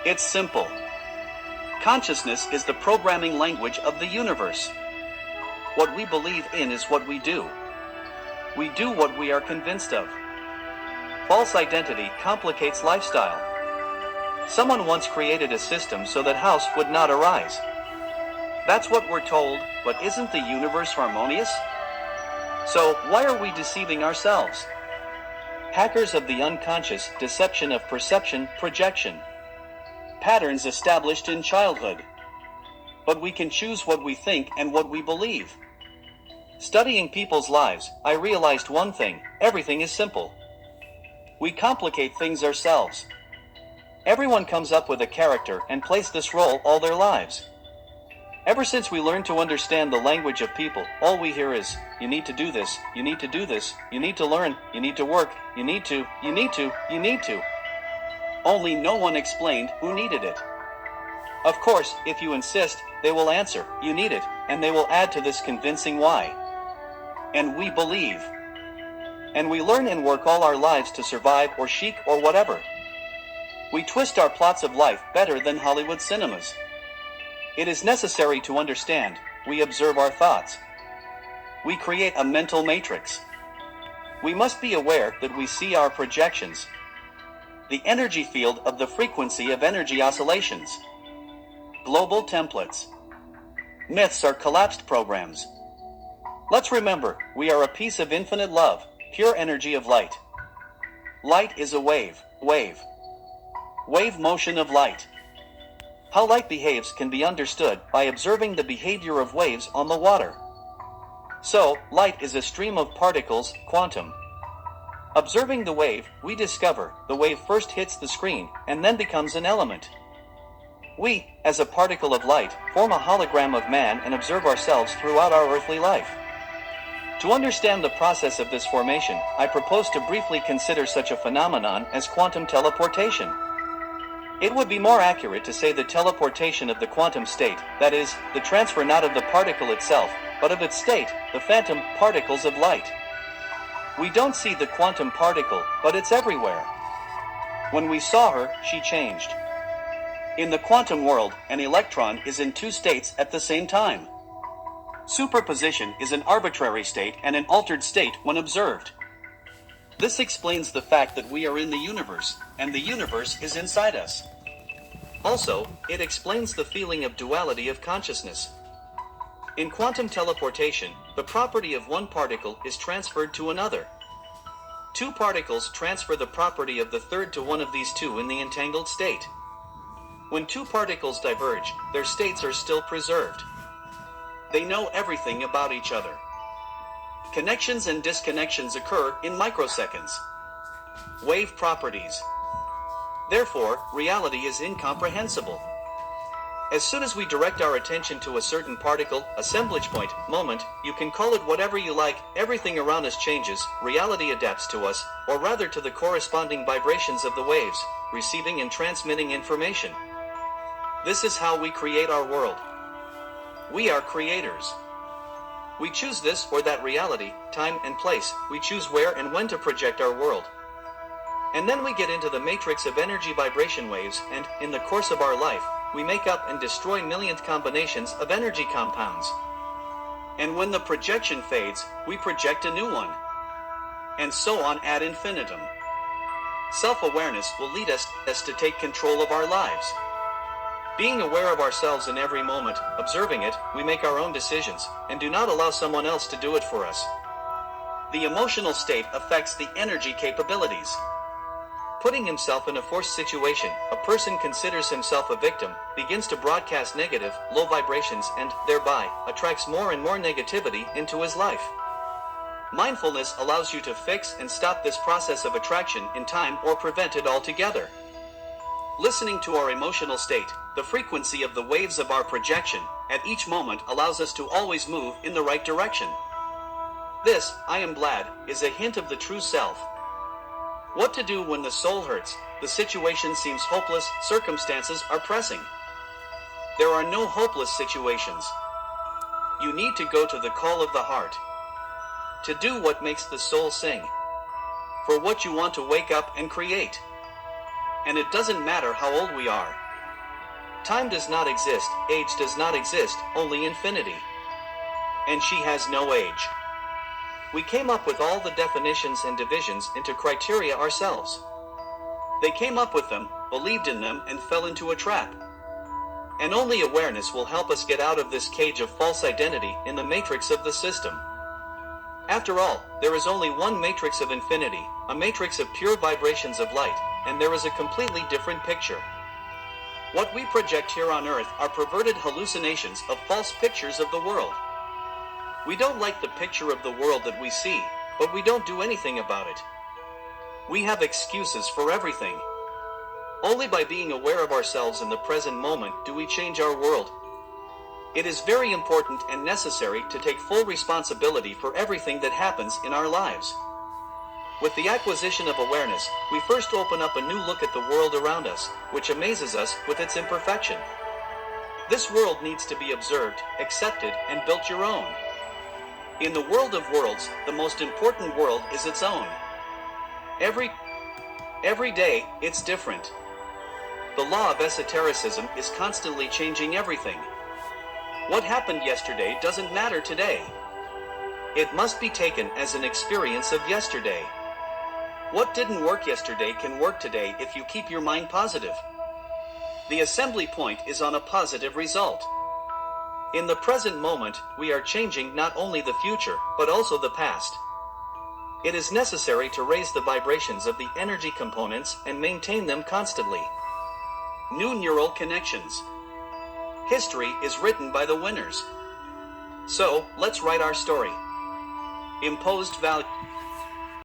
It's simple. Consciousness is the programming language of the universe. What we believe in is what we do. We do what we are convinced of. False identity complicates lifestyle. Someone once created a system so that house would not arise. That's what we're told, but isn't the universe harmonious? So, why are we deceiving ourselves? Hackers of the unconscious, deception of perception, projection. Patterns established in childhood. But we can choose what we think and what we believe. Studying people's lives, I realized one thing: everything is simple. We complicate things ourselves. Everyone comes up with a character and plays this role all their lives. Ever since we learned to understand the language of people, all we hear is, you need to do this, you need to do this, you need to learn, you need to work, you need to, you need to, you need to. Only no one explained who needed it. Of course, if you insist, they will answer, you need it, and they will add to this convincing why. And we believe. And we learn and work all our lives to survive or chic or whatever. We twist our plots of life better than Hollywood cinemas. It is necessary to understand, we observe our thoughts. We create a mental matrix. We must be aware that we see our projections. The energy field of the frequency of energy oscillations. Global templates. Myths are collapsed programs. Let's remember, we are a piece of infinite love, pure energy of light. Light is a wave. Wave motion of light. How light behaves can be understood by observing the behavior of waves on the water. So, light is a stream of particles, quantum. Observing the wave, we discover the wave first hits the screen and then becomes an element. We, as a particle of light, form a hologram of man and observe ourselves throughout our earthly life. To understand the process of this formation, I propose to briefly consider such a phenomenon as quantum teleportation. It would be more accurate to say the teleportation of the quantum state, that is, the transfer not of the particle itself, but of its state, the phantom particles of light. We don't see the quantum particle, but it's everywhere. When we saw her, she changed. In the quantum world, an electron is in two states at the same time. Superposition is an arbitrary state and an altered state when observed. This explains the fact that we are in the universe, and the universe is inside us. Also, it explains the feeling of duality of consciousness. In quantum teleportation, the property of one particle is transferred to another. Two particles transfer the property of the third to one of these two in the entangled state. When two particles diverge, their states are still preserved. They know everything about each other. Connections and disconnections occur in microseconds. Wave properties. Therefore, reality is incomprehensible. As soon as we direct our attention to a certain particle, assemblage point, moment, you can call it whatever you like, everything around us changes, reality adapts to us, or rather to the corresponding vibrations of the waves, receiving and transmitting information. This is how we create our world. We are creators. We choose this or that reality, time and place, we choose where and when to project our world. And then we get into the matrix of energy vibration waves and, in the course of our life, we make up and destroy millionth combinations of energy compounds. And when the projection fades, we project a new one. And so on ad infinitum. Self-awareness will lead us to take control of our lives. Being aware of ourselves in every moment, observing it, we make our own decisions, and do not allow someone else to do it for us. The emotional state affects the energy capabilities. Putting himself in a forced situation, a person considers himself a victim, begins to broadcast negative, low vibrations and, thereby, attracts more and more negativity into his life. Mindfulness allows you to fix and stop this process of attraction in time or prevent it altogether. Listening to our emotional state, the frequency of the waves of our projection, at each moment allows us to always move in the right direction. This, I am glad, is a hint of the true self. What to do when the soul hurts, the situation seems hopeless, circumstances are pressing. There are no hopeless situations. You need to go to the call of the heart. To do what makes the soul sing. For what you want to wake up and create. And it doesn't matter how old we are. Time does not exist, age does not exist, only infinity. And she has no age. We came up with all the definitions and divisions into criteria ourselves. They came up with them, believed in them, and fell into a trap. And only awareness will help us get out of this cage of false identity in the matrix of the system. After all, there is only one matrix of infinity, a matrix of pure vibrations of light, and there is a completely different picture. What we project here on Earth are perverted hallucinations of false pictures of the world. We don't like the picture of the world that we see, but we don't do anything about it. We have excuses for everything. Only by being aware of ourselves in the present moment do we change our world. It is very important and necessary to take full responsibility for everything that happens in our lives. With the acquisition of awareness, we first open up a new look at the world around us, which amazes us with its imperfection. This world needs to be observed, accepted, and built your own. In the world of worlds, the most important world is its own. Every day, it's different. The law of esotericism is constantly changing everything. What happened yesterday doesn't matter today. It must be taken as an experience of yesterday. What didn't work yesterday can work today if you keep your mind positive. The assembly point is on a positive result. In the present moment, we are changing not only the future, but also the past. It is necessary to raise the vibrations of the energy components and maintain them constantly. New neural connections. History is written by the winners. So, let's write our story. Imposed value.